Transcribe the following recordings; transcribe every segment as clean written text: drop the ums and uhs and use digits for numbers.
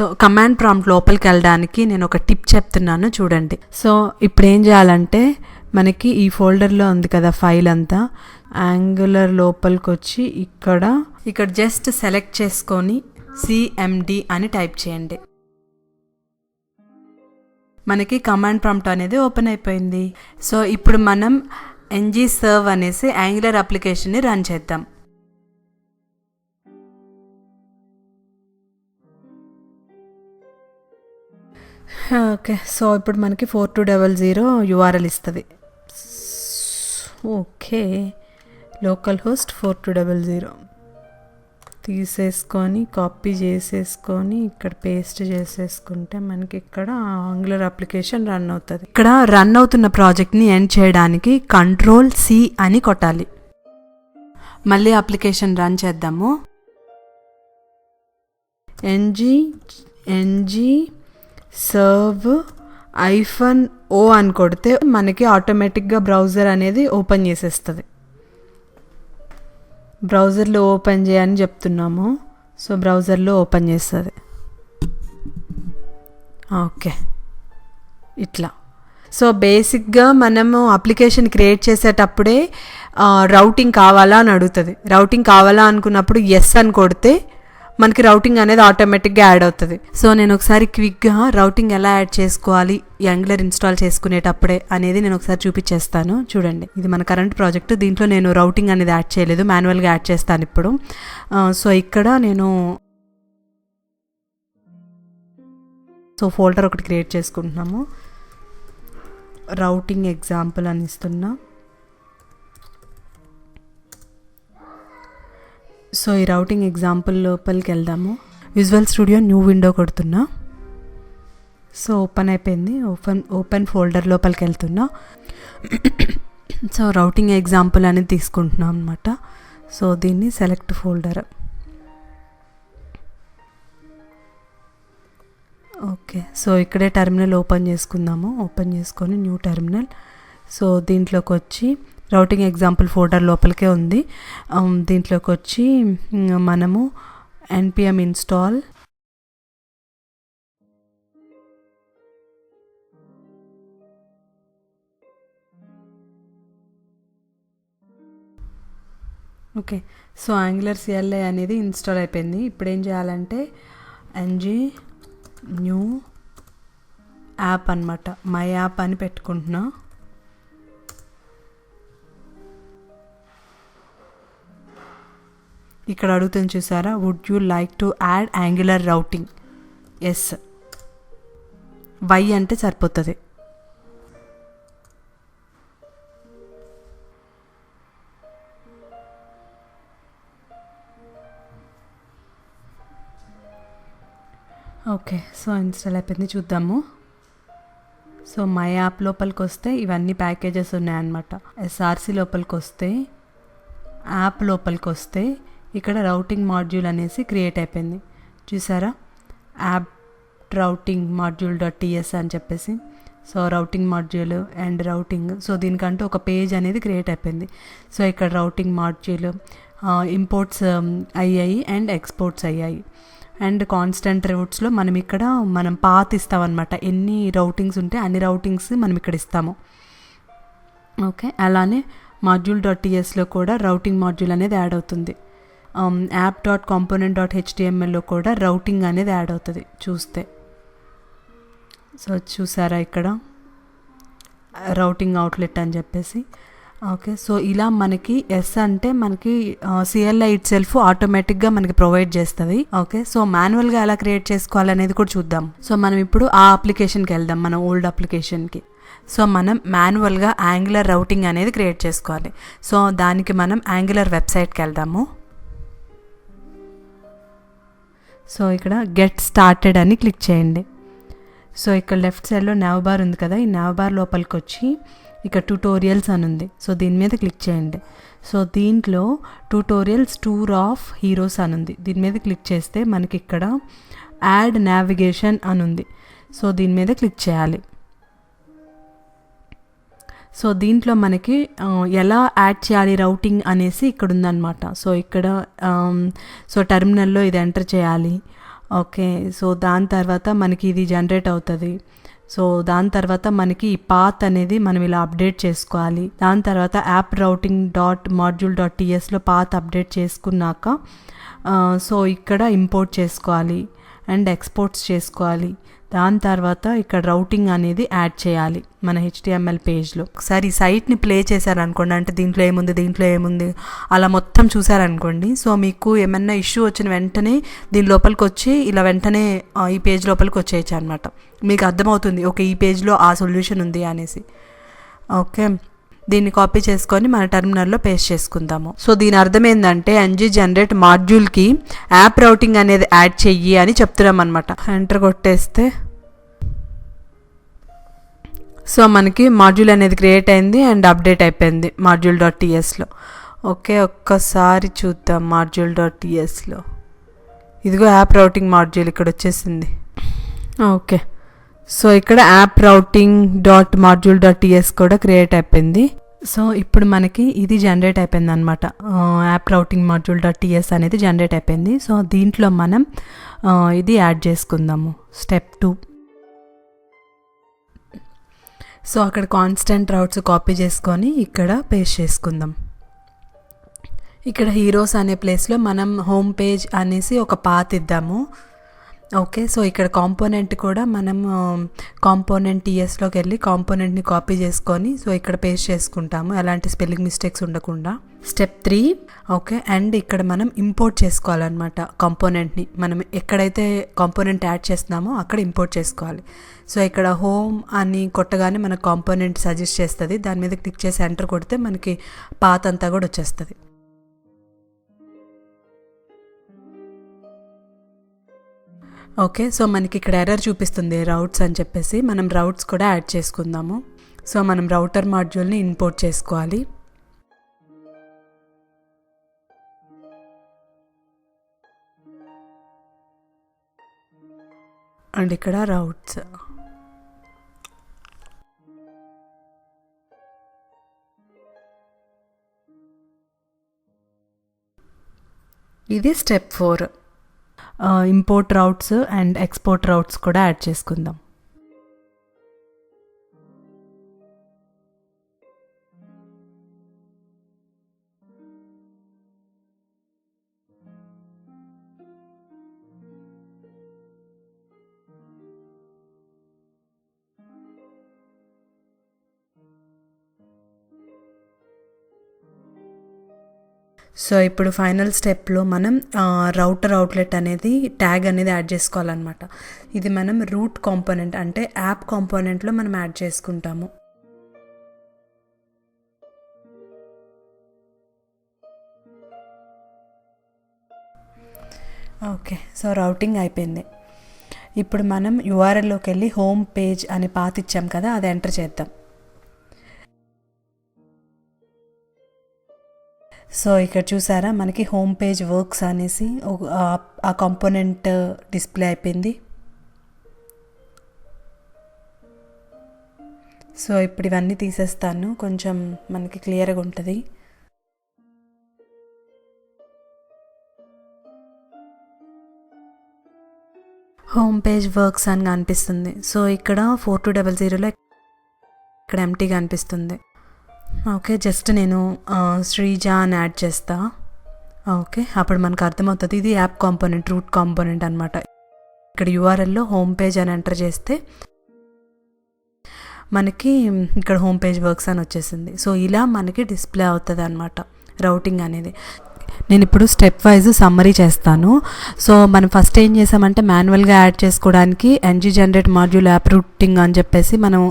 So command prompt లోపలికి వెళ్ళడానికి నేను ఒక టిప్ చెప్తున్నాను చూడండి. సో ఇప్పుడు ఏం చేయాలంటే మనకి ఈ ఫోల్డర్లో ఉంది కదా ఫైల్ అంతా, యాంగులర్ లోపలికి వచ్చి ఇక్కడ జస్ట్ సెలెక్ట్ చేసుకొని CMD అని టైప్ చేయండి. మనకి కమాండ్ ప్రాంప్ట్ అనేది ఓపెన్ అయిపోయింది. సో ఇప్పుడు మనం ngserve అనేసి యాంగులర్ అప్లికేషన్ని రన్ చేద్దాం. ఓకే, సో ఇప్పుడు మనకి 4200 URL ఇస్తుంది. ఓకే, లోకల్ హోస్ట్ 4200 తీసేసుకొని కాపీ చేసేసుకొని ఇక్కడ పేస్ట్ చేసేసుకుంటే మనకి ఇక్కడ యాంగులర్ అప్లికేషన్ రన్ అవుతుంది. ఇక్కడ రన్ అవుతున్న ప్రాజెక్ట్ని ఎండ్ చేయడానికి Ctrl+C అని కొట్టాలి. మళ్ళీ అప్లికేషన్ రన్ చేద్దాము. ngserve-o అని కొడితే మనకి ఆటోమేటిక్గా బ్రౌజర్ అనేది ఓపెన్ చేసేస్తుంది. బ్రౌజర్లో ఓపెన్ చేయని చెప్తున్నాము. సో బ్రౌజర్లో ఓపెన్ చేస్తుంది. ఓకే, ఇట్లా. సో బేసిక్గా మనము అప్లికేషన్ క్రియేట్ చేసేటప్పుడే రౌటింగ్ కావాలా అని అడుగుతుంది. రౌటింగ్ కావాలా అనుకున్నప్పుడు ఎస్ అని కొడితే మనకి రౌటింగ్ అనేది ఆటోమేటిక్గా యాడ్ అవుతుంది. సో నేను ఒకసారి క్విక్గా రౌటింగ్ ఎలా యాడ్ చేసుకోవాలి యాంగులర్ ఇన్స్టాల్ చేసుకునేటప్పుడే అనేది నేను ఒకసారి చూపించేస్తాను చూడండి. ఇది మన కరెంట్ ప్రాజెక్ట్. దీంట్లో నేను రౌటింగ్ అనేది యాడ్ చేయలేదు, మాన్యువల్గా యాడ్ చేస్తాను ఇప్పుడు. సో ఇక్కడ నేను ఫోల్డర్ ఒకటి క్రియేట్ చేసుకుంటున్నాము. రౌటింగ్ ఎగ్జాంపుల్ అని ఇస్తున్నా. సో ఈ రౌటింగ్ ఎగ్జాంపుల్ లోపలికి వెళ్దాము. విజువల్ స్టూడియో న్యూ విండో కొడుతున్నా. సో ఓపెన్ అయిపోయింది. ఓపెన్ ఫోల్డర్ లోపలికి వెళ్తున్నా. సో రౌటింగ్ ఎగ్జాంపుల్ అనేది తీసుకుంటున్నాం అనమాట. సో దీన్ని సెలెక్ట్ ఫోల్డర్. ఓకే, సో ఇక్కడే టెర్మినల్ ఓపెన్ చేసుకుందాము. ఓపెన్ చేసుకొని న్యూ టెర్మినల్. సో దీంట్లోకి వచ్చి రౌటింగ్ ఎగ్జాంపుల్ ఫోల్డర్ లోపలికే ఉంది. దీంట్లోకి వచ్చి మనము npm install okay, so Angular CLI అనేది ఇన్స్టాల్ అయిపోయింది. ఇప్పుడు ఏం చేయాలంటే న్యూ యాప్ అనమాట, మై యాప్ అని పెట్టుకుంటున్నా. ఇక్కడ అడుగుతుంది చూసారా, would you like to add Angular routing? Yes, Y అంటే సరిపోతుంది. ఓకే, సో ఇన్స్టాల్ అయిపోయింది. చూద్దాము. సో మై యాప్ లోపలికి వస్తే ఇవన్నీ ప్యాకేజెస్ ఉన్నాయన్నమాట. SRC లోపలికి వస్తే, యాప్ లోపలికి వస్తే ఇక్కడ రౌటింగ్ మాడ్యూల్ అనేసి క్రియేట్ అయిపోయింది. చూసారా, యాప్ రౌటింగ్ మాడ్యూల్.ts అని చెప్పేసి. So routing module and routing. So దీనికంటూ ఒక పేజ్ అనేది క్రియేట్ అయిపోయింది. సో ఇక్కడ రౌటింగ్ మాడ్యూల్ ఇంపోర్ట్స్ అయ్యాయి అండ్ ఎక్స్పోర్ట్స్ అయ్యాయి. అండ్ కాన్స్టెంట్ రూట్స్లో మనం పాత్ ఇస్తామన్నమాట. ఎన్ని రౌటింగ్స్ ఉంటే అన్ని రౌటింగ్స్ మనం ఇక్కడ ఇస్తాము. ఓకే, అలానే మాడ్యూల్.tsలో కూడా రౌటింగ్ మాడ్యూల్ అనేది యాడ్ అవుతుంది. app.component.htmlలో కూడా రౌటింగ్ అనేది యాడ్ అవుతుంది చూస్తే. సో చూసారా ఇక్కడ రౌటింగ్ అవుట్లెట్ అని చెప్పేసి. ఓకే, సో ఇలా మనకి ఎస్ అంటే మనకి CLI ఇట్ సెల్ఫ్ ఆటోమేటిక్గా మనకి ప్రొవైడ్ చేస్తుంది. ఓకే, సో మాన్యువల్గా ఎలా క్రియేట్ చేసుకోవాలనేది కూడా చూద్దాం. సో మనం ఇప్పుడు ఆ అప్లికేషన్కి వెళ్దాం, మన ఓల్డ్ అప్లికేషన్కి. సో మనం మాన్యువల్గా యాంగులర్ రౌటింగ్ అనేది క్రియేట్ చేసుకోవాలి. సో దానికి మనం యాంగులర్ వెబ్సైట్కి వెళ్దాము. సో ఇక్కడ గెట్ స్టార్టెడ్ అని క్లిక్ చేయండి. సో ఇక్కడ లెఫ్ట్ సైడ్లో నావ్ బార్ ఉంది కదా, ఈ నావ్ బార్ లోపలికి వచ్చి ఇక్కడ ట్యూటోరియల్స్ అని ఉంది. సో దీని మీద క్లిక్ చేయండి. సో దీంట్లో ట్యూటోరియల్స్ టూర్ ఆఫ్ హీరోస్ అని ఉంది. దీని మీద క్లిక్ చేస్తే మనకి ఇక్కడ యాడ్ నావిగేషన్ అని ఉంది. సో దీని మీద క్లిక్ చేయాలి. సో దీంట్లో మనకి ఎలా యాడ్ చేయాలి రౌటింగ్ అనేసి ఇక్కడ ఉందన్నమాట. సో ఇక్కడ టెర్మినల్లో ఇది ఎంటర్ చేయాలి. ఓకే. సో దాని తర్వాత మనకి ఇది జనరేట్ అవుతుంది. సో దాని తర్వాత మనకి ఈ పాత్ అనేది మనం ఇలా అప్డేట్ చేసుకోవాలి. దాని తర్వాత app routing dot module dot టీఎస్లో పాత్ అప్డేట్ చేసుకున్నాక సో ఇక్కడ ఇంపోర్ట్ చేసుకోవాలి అండ్ ఎక్స్పోర్ట్స్ చేసుకోవాలి. దాని తర్వాత ఇక్కడ రౌటింగ్ అనేది యాడ్ చేయాలి మన HTML పేజ్లో. ఒకసారి ఈ సైట్ని ప్లే చేశారనుకోండి, అంటే దీంట్లో ఏముంది అలా మొత్తం చూసారనుకోండి, సో మీకు ఏమన్నా ఇష్యూ వచ్చిన వెంటనే దీని లోపలికి వచ్చి ఇలా వెంటనే ఈ పేజ్ లోపలికి వచ్చేయచ్చు అనమాట. మీకు అర్థమవుతుంది ఓకే ఈ పేజ్లో ఆ సొల్యూషన్ ఉంది అనేసి. ఓకే, దీన్ని కాపీ చేసుకొని మన టెర్మినల్లో పేస్ట్ చేసుకుందాము. సో దీని అర్థం ఏంటంటే ng జనరేట్ మాడ్యూల్కి యాప్ రౌటింగ్ అనేది యాడ్ చెయ్యి అని చెప్తున్నాం అనమాట. ఎంటర్ కొట్టేస్తే సో మనకి మాడ్యూల్ అనేది క్రియేట్ అయింది అండ్ అప్డేట్ అయిపోయింది మాడ్యూల్ డాట్ టీఎస్లో. ఓకే, ఒక్కసారి చూద్దాం మాడ్యూల్ డాట్ టీఎస్లో. ఇదిగో యాప్ రౌటింగ్ మాడ్యూల్ ఇక్కడ వచ్చేసింది. ఓకే, సో ఇక్కడ app routing dot module dot TS కూడా క్రియేట్ అయిపోయింది. సో ఇప్పుడు మనకి ఇది జనరేట్ అయిపోయింది అనమాట. App routing module dot TS అనేది జనరేట్ అయిపోయింది. సో దీంట్లో మనం ఇది యాడ్ చేసుకుందాము స్టెప్ 2. సో అక్కడ కాన్స్టెంట్ రౌట్స్ కాపీ చేసుకొని ఇక్కడ పేస్ట్ చేసుకుందాం. ఇక్కడ హీరోస్ అనే ప్లేస్లో మనం హోమ్ పేజ్ అనేసి ఒక పాత్ ఇద్దాము. ఓకే, సో ఇక్కడ కాంపోనెంట్ కూడా మనం కాంపోనెంట్ టీఎస్లోకి వెళ్ళి కాంపోనెంట్ని కాపీ చేసుకొని సో ఇక్కడ పేస్ట్ చేసుకుంటాము, ఎలాంటి స్పెల్లింగ్ మిస్టేక్స్ ఉండకుండా. స్టెప్ 3. ఓకే, అండ్ ఇక్కడ మనం ఇంపోర్ట్ చేసుకోవాలన్నమాట కాంపోనెంట్ని. మనం ఎక్కడైతే కాంపోనెంట్ యాడ్ చేస్తున్నామో అక్కడ ఇంపోర్ట్ చేసుకోవాలి. సో ఇక్కడ హోమ్ అని కొట్టగానే మనకు కాంపోనెంట్ సజెస్ట్ చేస్తుంది. దాని మీద క్లిక్ చేసి ఎంటర్ కొడితే మనకి పాత్ అంతా కూడా వచ్చేస్తుంది. ఓకే, సో మనకి ఇక్కడ ఎర్రర్ చూపిస్తుంది రౌట్స్ అని చెప్పేసి. మనం రౌట్స్ కూడా యాడ్ చేసుకుందాము. సో మనం రౌటర్ మాడ్యూల్ని ఇంపోర్ట్ చేసుకోవాలి. అండ్ ఇక్కడ రౌట్స్. ఇది step 4. Import routes and export routes కూడా యాడ్ చేసుకుందాం. సో ఇప్పుడు ఫైనల్ స్టెప్లో మనం రౌటర్ అవుట్లెట్ అనేది ట్యాగ్ అనేది యాడ్ చేసుకోవాలన్నమాట. ఇది మనం రూట్ కాంపోనెంట్ అంటే యాప్ కాంపోనెంట్లో మనం యాడ్ చేసుకుంటాము. ఓకే, సో రౌటింగ్ అయిపోయింది. ఇప్పుడు మనం URLలోకి వెళ్ళి హోమ్ పేజ్ అనే పాత్ ఇచ్చాం కదా, అది ఎంటర్ చేద్దాం. సో ఇక్కడ చూసారా మనకి హోమ్ పేజ్ వర్క్స్ అనేసి ఆ కాంపోనెంట్ డిస్ప్లే అయిపోయింది. సో ఇప్పుడు ఇవన్నీ తీసేస్తాను, కొంచెం మనకి క్లియర్గా ఉంటుంది. హోమ్ పేజ్ వర్క్స్ అని కనిపిస్తుంది. సో ఇక్కడ 4200లో ఇక్కడ ఎంటీగా అనిపిస్తుంది. ఓకే, జస్ట్ నేను శ్రీజ అని యాడ్ చేస్తా. ఓకే, అప్పుడు మనకు అర్థమవుతుంది ఇది యాప్ కాంపోనెంట్, రూట్ కాంపోనెంట్ అనమాట. ఇక్కడ URLలో హోమ్ పేజ్ అని ఎంటర్ చేస్తే మనకి ఇక్కడ హోమ్ పేజ్ వర్క్స్ అని వచ్చేసింది. సో ఇలా మనకి డిస్ప్లే అవుతుంది అనమాట రౌటింగ్ అనేది. నేను ఇప్పుడు స్టెప్ వైజ్ సమ్మరీ చేస్తాను. సో మనం ఫస్ట్ ఏం చేసామంటే మాన్యువల్గా యాడ్ చేసుకోవడానికి ng generate module app routing అని చెప్పేసి మనం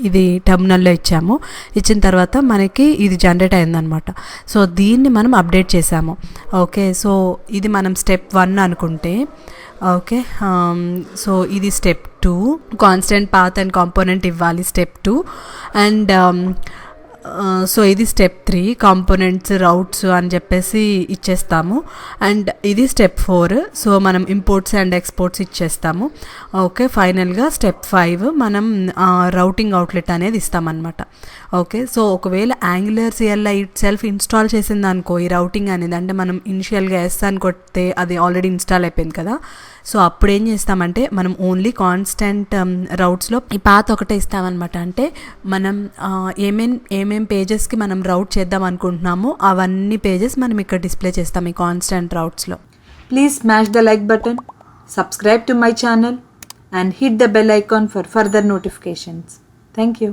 ఇది టెర్మినల్లో ఇచ్చాము. ఇచ్చిన తర్వాత మనకి ఇది జనరేట్ అయిందనమాట. సో దీన్ని మనం అప్డేట్ చేసాము. ఓకే, సో ఇది మనం స్టెప్ 1 అనుకుంటే. ఓకే, సో ఇది step 2, constant path and component ఇవ్వాలి స్టెప్ 2. అండ్ సో ఇది స్టెప్ 3, కాంపోనెంట్స్ రౌట్స్ అని చెప్పేసి ఇచ్చేస్తాము. అండ్ ఇది స్టెప్ 4, సో మనం ఇంపోర్ట్స్ అండ్ ఎక్స్పోర్ట్స్ ఇచ్చేస్తాము. ఓకే, ఫైనల్గా స్టెప్ 5 మనం రౌటింగ్ అవుట్లెట్ అనేది ఇస్తామన్నమాట. ఓకే, సో ఒకవేళ angular CLI it self install చేసింది అనుకో ఈ రౌటింగ్ అనేది, అంటే మనం ఇనిషియల్గా ఎస్ అని కొడితే అది ఆల్రెడీ ఇన్స్టాల్ అయిపోయింది కదా. సో అప్పుడు ఏం చేస్తామంటే మనం ఓన్లీ కాన్స్టెంట్ రౌట్స్లో ఈ పాత్ ఒకటే ఇస్తామన్నమాట. అంటే మనం ఏమేం పేజెస్కి మనం రౌట్ చేద్దాం అనుకుంటున్నామో అవన్నీ పేజెస్ మనం ఇక్కడ డిస్ప్లే చేస్తాం ఈ constant రౌట్స్లో. Please smash the like button, subscribe to my channel and hit the bell icon for further notifications. Thank you.